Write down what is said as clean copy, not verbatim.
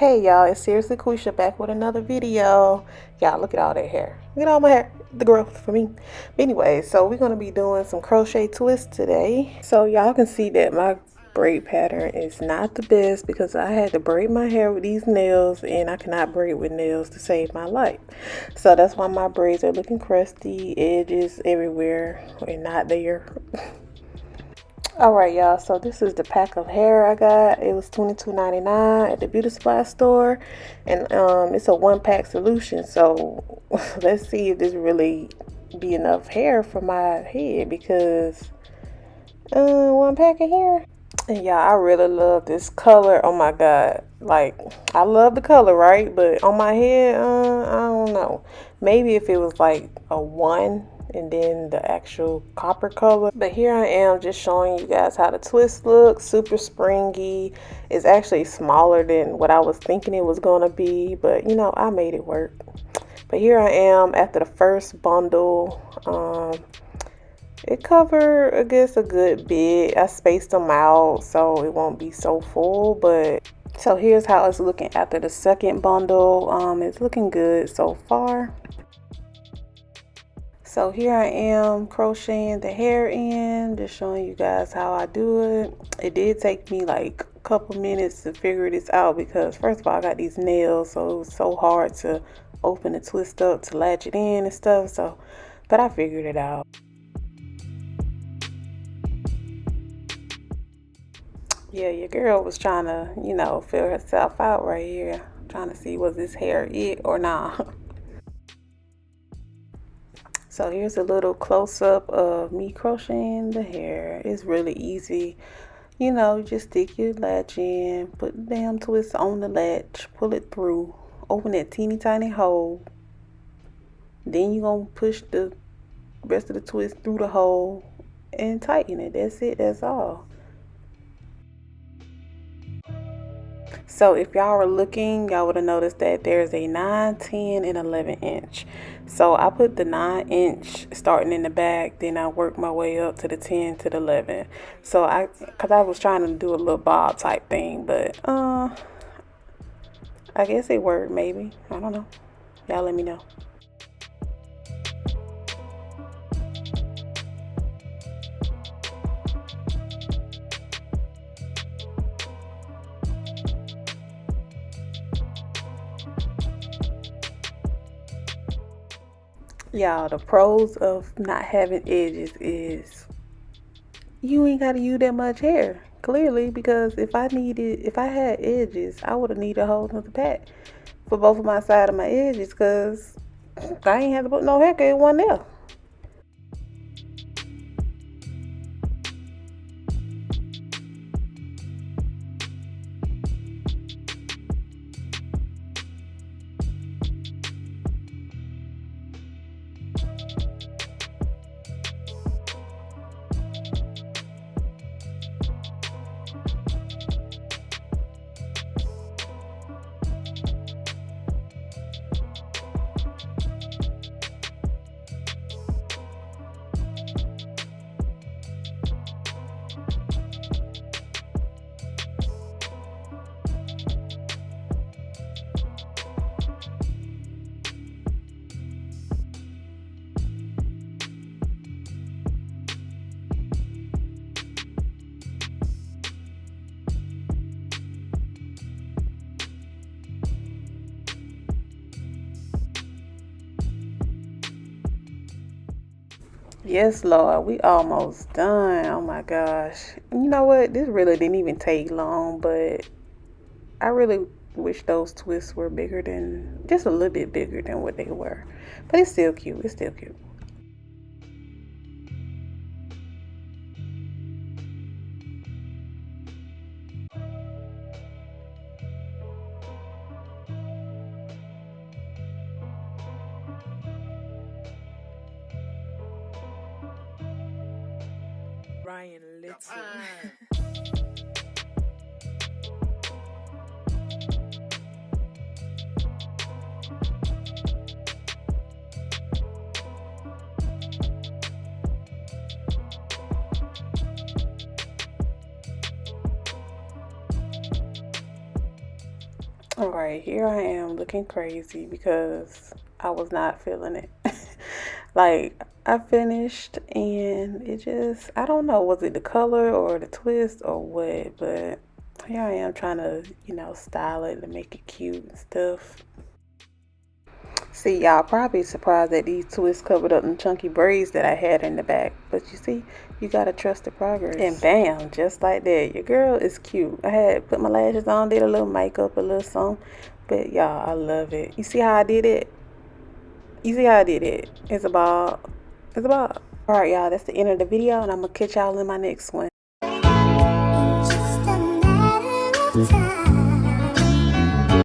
Hey y'all, it's Seriously Quisha back with another video. Y'all, look at all that hair. Look at all my hair. The growth for me. But anyway, so we're going to be doing some crochet twists today. So y'all can see that my braid pattern is not the best because I had to braid my hair with these nails and I cannot braid with nails to save my life. So that's why my braids are looking crusty, edges everywhere and not there. Alright y'all, so this is the pack of hair I got. It was $22.99 at the beauty supply store, and it's a one pack solution. So let's see if this really be enough hair for my head, because one pack of hair. And yeah, I really love this color. Oh my god, like I love the color, right? But on my head, I don't know, maybe if it was like a one and then the actual copper color. But here I am just showing you guys how the twist looks. Super springy. It's actually smaller than what I was thinking it was gonna be, but you know, I made it work. But here I am after the first bundle. It covered, I guess, a good bit. I spaced them out so it won't be so full. But so here's how it's looking after the second bundle. It's looking good so far. So here I am crocheting the hair in, just showing you guys how I do it. It did take me like a couple minutes to figure this out because first of all, I got these nails, so it was so hard to open the twist up to latch it in and stuff. So, but I figured it out. Yeah, your girl was trying to, you know, figure herself out right here. Trying to see, was this hair it or not? So here's a little close-up of me crocheting the hair. It's really easy. You know, just stick your latch in, put the damn twist on the latch, pull it through, open that teeny tiny hole. Then you're going to push the rest of the twist through the hole and tighten it. That's it. That's all. So if y'all were looking, y'all would have noticed that there's a 9, 10, and 11 inch. So I put the 9 inch starting in the back, then I worked my way up to the 10 to the 11. So cause I was trying to do a little bob type thing, but I guess it worked maybe. I don't know. Y'all let me know. Y'all, the pros of not having edges is you ain't got to use that much hair, clearly, because if I had edges, I would have needed a whole nother pack for both of my side of my edges, because I ain't had to put no hair, cause it wasn't there. Yes, Lord, we almost done. Oh my gosh. You know what? This really didn't even take long, but I really wish those twists were bigger than, just a little bit bigger than what they were. But it's still cute. It's still cute. Ryan Little. All right, here I am looking crazy because I was not feeling it. Like, I finished and it just, I don't know, was it the color or the twist or what, but here I am trying to, style it and make it cute and stuff. See, y'all probably surprised that these twists covered up the chunky braids that I had in the back. But you see, you gotta trust the progress. And bam, just like that. Your girl is cute. I had put my lashes on, did a little makeup, a little something. But y'all, I love it. You see how I did it? You see how I did it? It's a ball. It's a ball. Alright, y'all, that's the end of the video, and I'm gonna catch y'all in my next one.